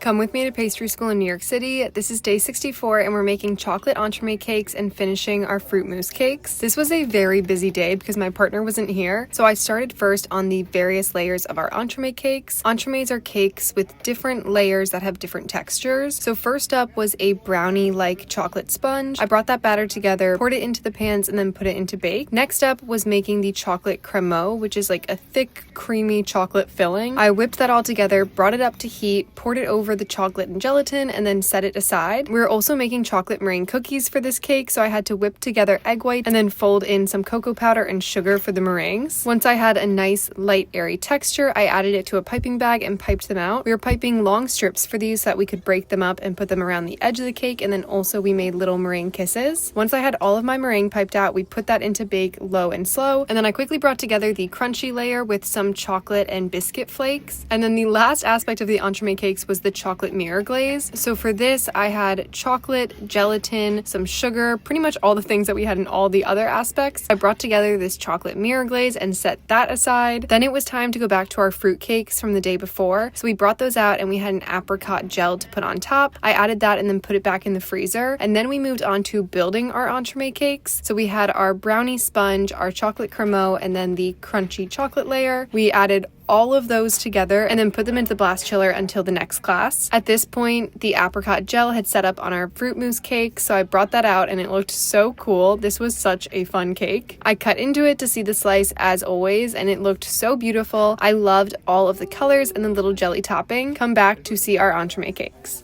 Come with me to pastry school in New York City. This is day 64 and we're making chocolate entremet cakes and finishing our fruit mousse cakes. This was a very busy day because my partner wasn't here, so I started first on the various layers of our entremet cakes. Entremets are cakes with different layers that have different textures. So first up was a brownie-like chocolate sponge. I brought that batter together, poured it into the pans, and then put it into bake. Next up was making the chocolate cremeux, which is like a thick, creamy chocolate filling. I whipped that all together, brought it up to heat, poured it over the chocolate and gelatin, and then set it aside. We were also making chocolate meringue cookies for this cake, so I had to whip together egg white and then fold in some cocoa powder and sugar for the meringues. Once I had a nice, light, airy texture, I added it to a piping bag and piped them out. We were piping long strips for these so that we could break them up and put them around the edge of the cake, and then also we made little meringue kisses. Once I had all of my meringue piped out, we put that into bake low and slow, and then I quickly brought together the crunchy layer with some chocolate and biscuit flakes. And then the last aspect of the entremet cakes was the chocolate mirror glaze. So for this, I had chocolate, gelatin, some sugar, pretty much all the things that we had in all the other aspects. I brought together this chocolate mirror glaze and set that aside. Then it was time to go back to our fruit cakes from the day before. So we brought those out and we had an apricot gel to put on top. I added that and then put it back in the freezer. And then we moved on to building our entremet cakes. So we had our brownie sponge, our chocolate cremeux, and then the crunchy chocolate layer. We added all of those together and then put them into the blast chiller until the next class. At this point, the apricot gel had set up on our fruit mousse cake, so I brought that out and it looked so cool. This was such a fun cake. I cut into it to see the slice as always, and it looked so beautiful. I loved all of the colors and the little jelly topping. Come back to see our entremet cakes.